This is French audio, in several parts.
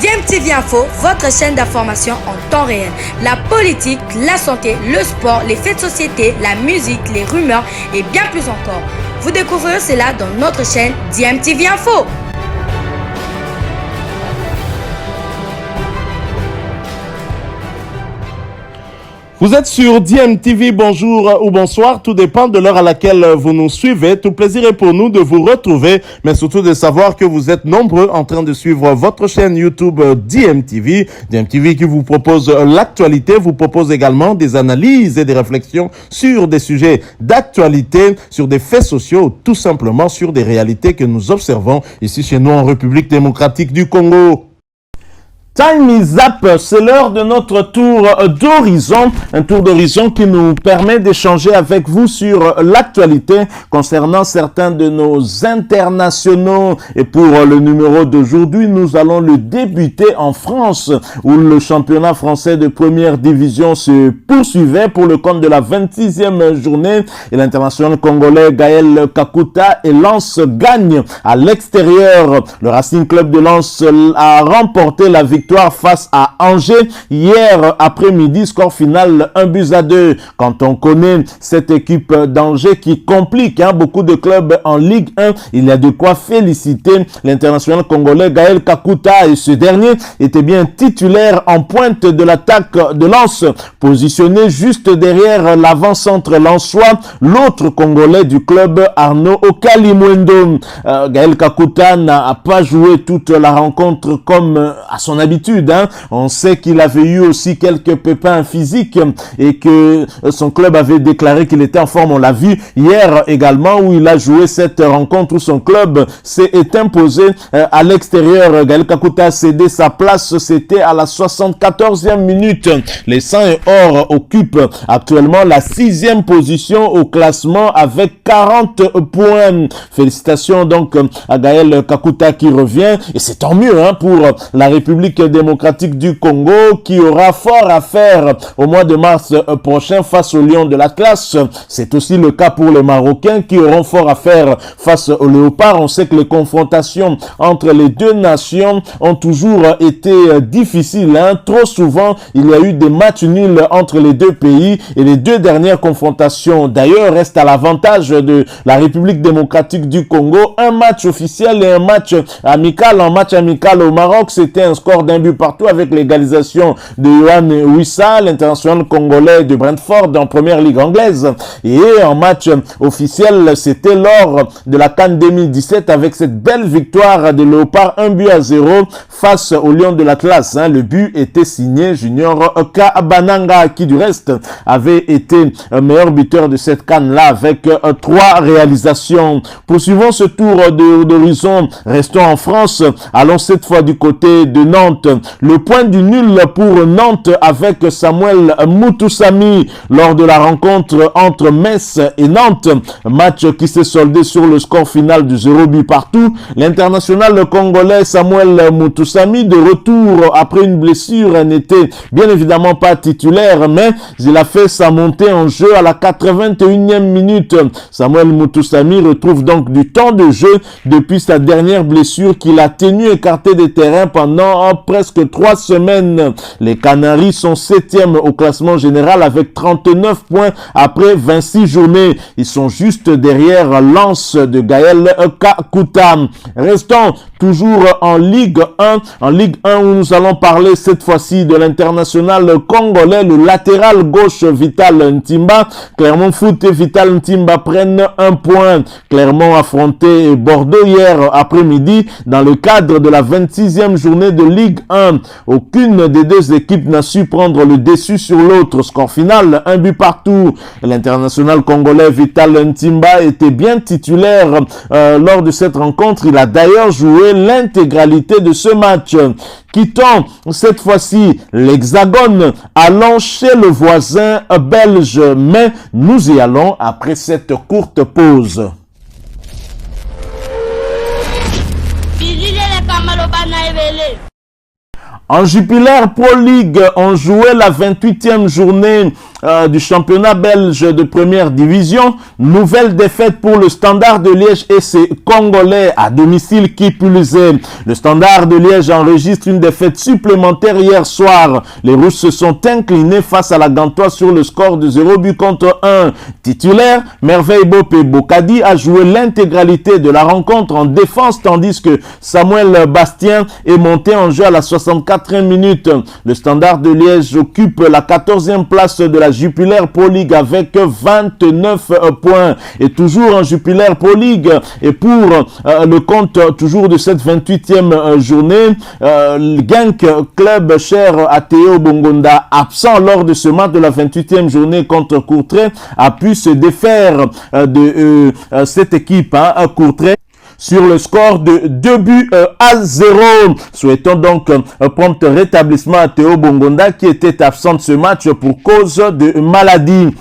DMTV Info, votre chaîne d'information en temps réel. La politique, la santé, le sport, les faits de société, la musique, les rumeurs et bien plus encore. Vous découvrirez cela dans notre chaîne DMTV Info. Vous êtes sur DMTV, bonjour ou bonsoir, tout dépend de l'heure à laquelle vous nous suivez. Tout plaisir est pour nous de vous retrouver, mais surtout de savoir que vous êtes nombreux en train de suivre votre chaîne YouTube DMTV. DMTV qui vous propose l'actualité, vous propose également des analyses et des réflexions sur des sujets d'actualité, sur des faits sociaux, tout simplement sur des réalités que nous observons ici chez nous en République démocratique du Congo. Time is up, c'est l'heure de notre tour d'horizon, un tour d'horizon qui nous permet d'échanger avec vous sur l'actualité concernant certains de nos internationaux. Et pour le numéro d'aujourd'hui, nous allons le débuter en France, où le championnat français de première division se poursuivait pour le compte de la 26e journée. Et l'international congolais Gaël Kakuta et Lens gagnent à l'extérieur. Le Racing Club de Lens a remporté la victoire face à Angers hier après-midi, score final 1-2. Quand on connaît cette équipe d'Angers qui complique beaucoup de clubs en Ligue 1, il y a de quoi féliciter l'international congolais Gaël Kakuta, et ce dernier était bien titulaire en pointe de l'attaque de Lens, positionné juste derrière l'avant-centre lensois, l'autre congolais du club Arnaud Okalimwendo. Gaël Kakuta n'a pas joué toute la rencontre comme à son habitude. On sait qu'il avait eu aussi quelques pépins physiques et que son club avait déclaré qu'il était en forme. On l'a vu hier également, où il a joué cette rencontre où son club s'est imposé à l'extérieur. Gaël Kakuta a cédé sa place, c'était à la 74e minute. Les 100 et or occupent actuellement la 6e position au classement avec 40 points. Félicitations donc à Gaël Kakuta qui revient, et c'est tant mieux pour la République démocratique du Congo, qui aura fort à faire au mois de mars prochain face aux Lions de l'Atlas. C'est aussi le cas pour les Marocains qui auront fort à faire face aux Léopards. On sait que les confrontations entre les deux nations ont toujours été difficiles. Trop souvent, il y a eu des matchs nuls entre les deux pays, et les deux dernières confrontations d'ailleurs restent à l'avantage de la République démocratique du Congo. Un match officiel et un match amical. En match amical au Maroc, c'était un score d'un but partout avec l'égalisation de Yohan Wissa, l'international congolais de Brentford en première ligue anglaise. Et en match officiel, c'était lors de la CAN 2017 avec cette belle victoire des Léopards 1-0 face aux Lions de l'Atlas. Le but était signé Junior Kabananga, qui du reste avait été meilleur buteur de cette CAN-là avec 3 réalisations. Poursuivons ce tour d'horizon, restons en France, allons cette fois du côté de Nantes. Le point du nul pour Nantes avec Samuel Mutusami lors de la rencontre entre Metz et Nantes. Match qui s'est soldé sur le score final de 0 but partout. L'international congolais Samuel Mutusami, de retour après une blessure, n'était bien évidemment pas titulaire, mais il a fait sa montée en jeu à la 81e minute. Samuel Mutusami retrouve donc du temps de jeu depuis sa dernière blessure qu'il a tenu écarté des terrains pendant presque 3 semaines. Les Canaries sont 7e au classement général avec 39 points après 26 journées. Ils sont juste derrière Lens de Gaël Kakuta. Restons toujours en Ligue 1. En Ligue 1 où nous allons parler cette fois-ci de l'international congolais, le latéral gauche Vital Ntimba. Clermont Foot et Vital Ntimba prennent un point. Clermont affronté Bordeaux hier après-midi dans le cadre de la 26e journée de Ligue 1. Aucune des deux équipes n'a su prendre le dessus sur l'autre. Score final, 1 but partout. L'international congolais Vital Ntimba était bien titulaire lors de cette rencontre. Il a d'ailleurs joué l'intégralité de ce match. Quittons cette fois-ci l'Hexagone, allons chez le voisin belge, mais nous y allons après cette courte pause. En Jupiler Pro League, on jouait la 28e journée du championnat belge de première division. Nouvelle défaite pour le Standard de Liège et ses Congolais à domicile qui plus est. Le Standard de Liège enregistre une défaite supplémentaire hier soir. Les Rouges se sont inclinés face à la Gantoise sur le score de 0 but contre 1. Titulaire, Merveille Bopé Bokadi a joué l'intégralité de la rencontre en défense tandis que Samuel Bastien est monté en jeu à la 64e minute. Le Standard de Liège occupe la 14e place de la Jupiler Pro League avec 29 points. Et toujours en Jupiler Pro League et pour le compte toujours de cette 28e journée, Genk, club cher à Théo Bongonda, absent lors de ce match de la 28e journée contre Courtrai, a pu se défaire de cette équipe, Courtrai, sur le score de 2 buts à 0. Souhaitons donc un prompt rétablissement à Théo Bongonda qui était absent de ce match pour cause de maladie.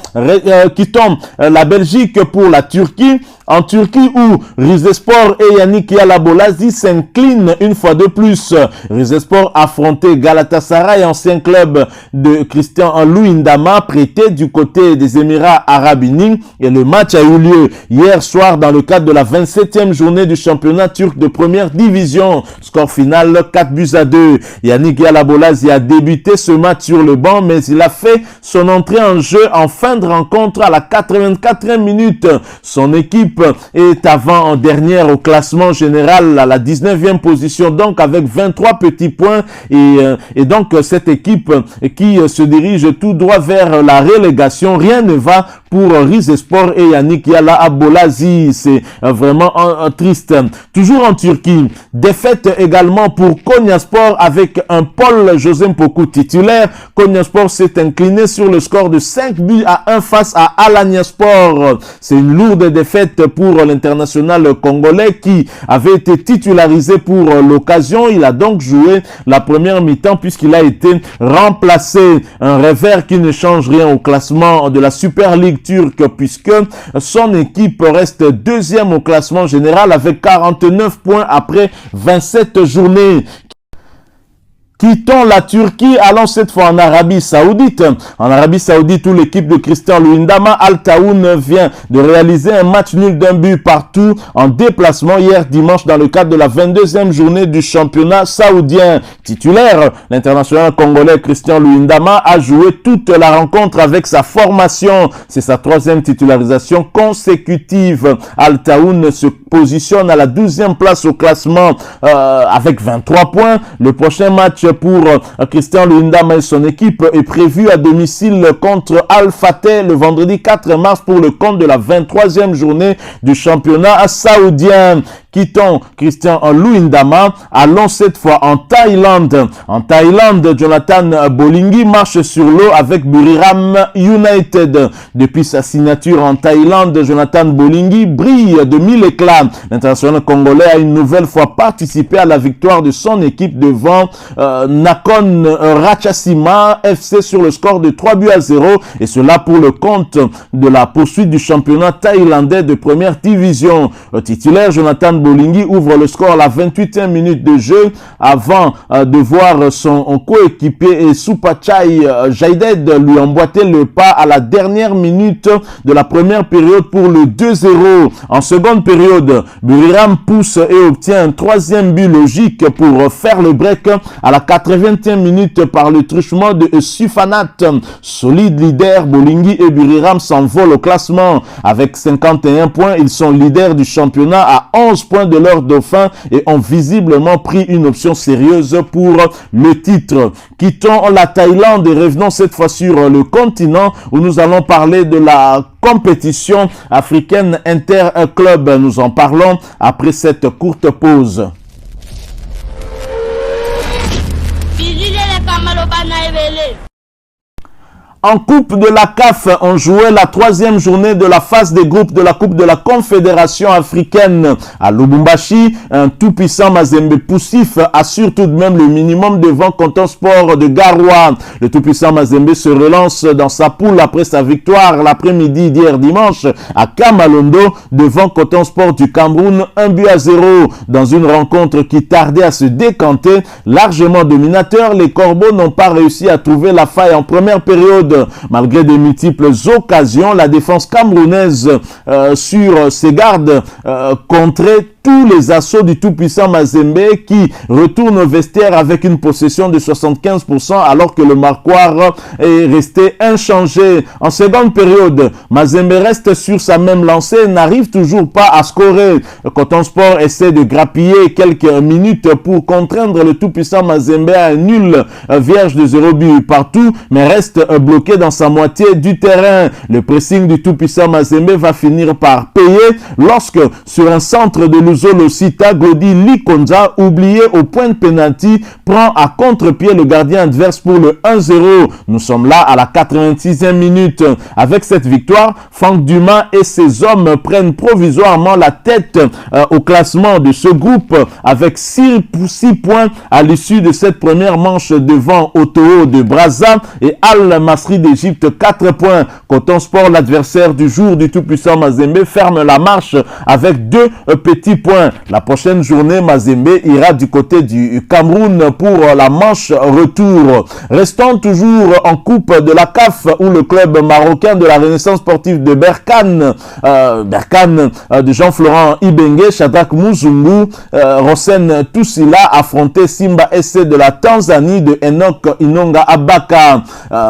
Quittons la Belgique pour la Turquie. En Turquie où Rizespor et Yannick Yalabolazi s'inclinent une fois de plus. Rizespor affrontait Galatasaray, ancien club de Christian Luyendama, prêté du côté des Émirats Arabes Unis. Et le match a eu lieu hier soir dans le cadre de la 27e journée du championnat turc de première division. Score final 4 buts à 2. Yannick Yalabolazi a débuté ce match sur le banc, mais il a fait son entrée en jeu en fin de rencontre à la 84e minute. Son équipe est en dernière au classement général à la 19e position, donc avec 23 petits points et donc cette équipe qui se dirige tout droit vers la relégation. Rien ne va pour Rizespor et Yannick Yalabolazi. C'est vraiment triste. Toujours en Turquie, défaite également pour Konyaspor avec un Paul José Mpoku titulaire. Konyaspor s'est incliné sur le score de 5 buts à 1 face à Alanyaspor. C'est une lourde défaite pour l'international congolais qui avait été titularisé pour l'occasion. Il a donc joué la première mi-temps puisqu'il a été remplacé. Un revers qui ne change rien au classement de la Super League turque puisque son équipe reste deuxième au classement général avec 49 points après 27 journées. Quittons la Turquie, allons cette fois en Arabie Saoudite. En Arabie Saoudite, où l'équipe de Christian Luyendama, Al Taoun, vient de réaliser un match nul d'un but partout en déplacement hier dimanche dans le cadre de la 22e journée du championnat saoudien. Titulaire, l'international congolais Christian Luyendama a joué toute la rencontre avec sa formation. C'est sa 3e titularisation consécutive. Al Taoun se positionne à la 12e place au classement avec 23 points. Le prochain match pour Christian Luyendama et son équipe est prévu à domicile contre Al Fateh le vendredi 4 mars pour le compte de la 23e journée du championnat saoudien. Quittons Christian Luyendama, allons cette fois en Thaïlande. En Thaïlande, Jonathan Bolingui marche sur l'eau avec Buriram United. Depuis sa signature en Thaïlande, Jonathan Bolingui brille de mille éclats. L'international congolais a une nouvelle fois participé à la victoire de son équipe devant Nakhon Ratchasima FC sur le score de 3 buts à 0 et cela pour le compte de la poursuite du championnat thaïlandais de première division. Titulaire, Jonathan Bolingui ouvre le score à la 28e minute de jeu avant de voir son coéquipier Supachai Jaided lui emboîter le pas à la dernière minute de la première période pour le 2-0. En seconde période, Buriram pousse et obtient un 3e but logique pour faire le break à la 80e minute par le truchement de Sufanat. Solide leader, Bolingui et Buriram s'envolent au classement. Avec 51 points, ils sont leaders du championnat à 11 points de leur dauphin et ont visiblement pris une option sérieuse pour le titre. Quittons la Thaïlande et revenons cette fois sur le continent où nous allons parler de la compétition africaine interclub. Nous en parlons après cette courte pause. En Coupe de la CAF, on jouait la 3e journée de la phase des groupes de la Coupe de la Confédération africaine. À Lubumbashi, un tout-puissant Mazembe poussif assure tout de même le minimum devant Canton Sport de Garoua. Le tout-puissant Mazembe se relance dans sa poule après sa victoire l'après-midi d'hier dimanche à Kamalondo devant Canton Sport du Cameroun, 1 but à 0. Dans une rencontre qui tardait à se décanter, largement dominateur, les Corbeaux n'ont pas réussi à trouver la faille en première période. période. Malgré de multiples occasions, la défense camerounaise sur ses gardes contrait tous les assauts du tout-puissant Mazembe qui retourne au vestiaire avec une possession de 75% alors que le marquoir est resté inchangé. En seconde période, Mazembe reste sur sa même lancée et n'arrive toujours pas à scorer. Coton Sport essaie de grappiller quelques minutes pour contraindre le tout-puissant Mazembe à un nul vierge de 0 but partout, mais reste bloqué dans sa moitié du terrain. Le pressing du tout-puissant Mazembe va finir par payer lorsque, sur un centre de Zolo Sita, Glody Likonza, oublié au point de pénalty, prend à contre-pied le gardien adverse pour le 1-0. Nous sommes là à la 86e minute. Avec cette victoire, Franck Dumas et ses hommes prennent provisoirement la tête au classement de ce groupe avec 6 points à l'issue de cette première manche devant Otoo de Brazza et Al Masri d'Égypte 4 points. Coton Sport, l'adversaire du jour du tout-puissant Mazembe, ferme la marche avec 2 petits points. La prochaine journée, Mazembe ira du côté du Cameroun pour la manche retour. Restons toujours en coupe de la CAF où le club marocain de la Renaissance sportive de Berkane de Jean-Florent Ibenge, Shadrack Muzungu, Rosen Toussila affrontait Simba SC de la Tanzanie de Enoch Inonga Abaka.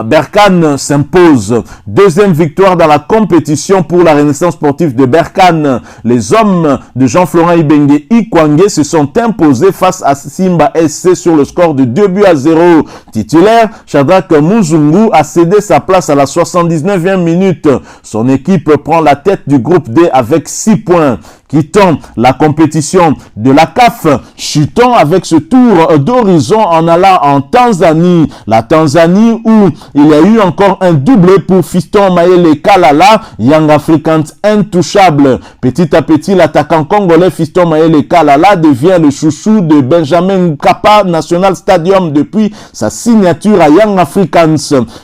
Berkane s'impose. Deuxième victoire dans la compétition pour la Renaissance sportive de Berkane. Les hommes de Jean-Florent Ibenge Ikwange se sont imposés face à Simba SC sur le score de 2-0. Titulaire, Shadrack Muzungu a cédé sa place à la 79e minute. Son équipe prend la tête du groupe D avec 6 points. Quittant la compétition de la CAF, chutons avec ce tour d'horizon en allant en Tanzanie. La Tanzanie où il y a eu encore un doublé pour Fiston Mayele Kalala, Young Africans intouchable. Petit à petit, l'attaquant congolais Fiston Mayele Kalala devient le chouchou de Benjamin Mkapa National Stadium depuis sa signature à Young Africans.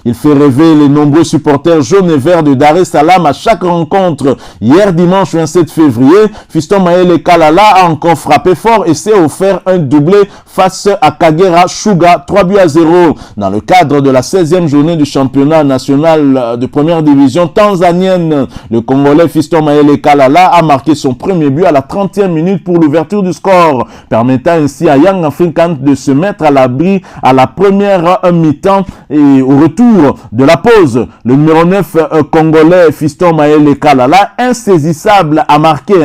Il fait rêver les nombreux supporters jaunes et verts de Dar es Salaam à chaque rencontre. Hier dimanche 27 février, Fiston Mayele Kalala a encore frappé fort et s'est offert un doublé face à Kagera Sugar 3-0. Dans le cadre de la 16e journée du championnat national de première division tanzanienne, le Congolais Fiston Mayele Kalala a marqué son premier but à la 30e minute pour l'ouverture du score, permettant ainsi à Young Africans de se mettre à l'abri à la première mi-temps. Et au retour de la pause, le numéro 9 congolais Fiston Mayele Kalala, insaisissable, a marqué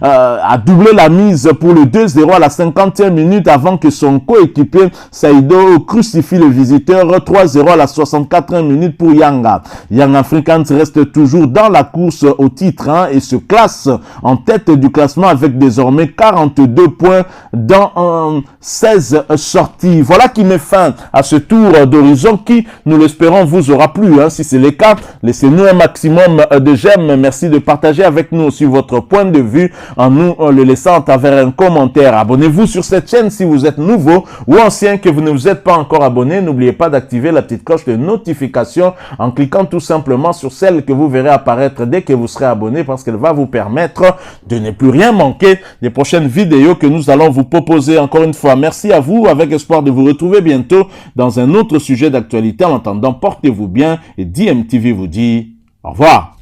a doublé la mise pour le 2-0 à la 50e minute avant que son coéquipier Saïdo crucifie le visiteur 3-0 à la 64e minute pour Yanga. Young Africans reste toujours dans la course au titre et se classe en tête du classement avec désormais 42 points dans 16 sorties. Voilà qui met fin à ce tour d'horizon qui, nous l'espérons, vous aura plu. Si c'est le cas, laissez-nous un maximum de j'aime. Merci de partager avec nous aussi votre point de vue en nous le laissant à travers un commentaire. Abonnez-vous sur cette chaîne si vous êtes nouveau ou ancien que vous ne vous êtes pas encore abonné. N'oubliez pas d'activer la petite cloche de notification en cliquant tout simplement sur celle que vous verrez apparaître dès que vous serez abonné parce qu'elle va vous permettre de ne plus rien manquer des prochaines vidéos que nous allons vous proposer. Encore une fois, merci à vous avec espoir de vous retrouver bientôt dans un autre sujet d'actualité. En attendant, portez-vous bien et DMTV vous dit au revoir.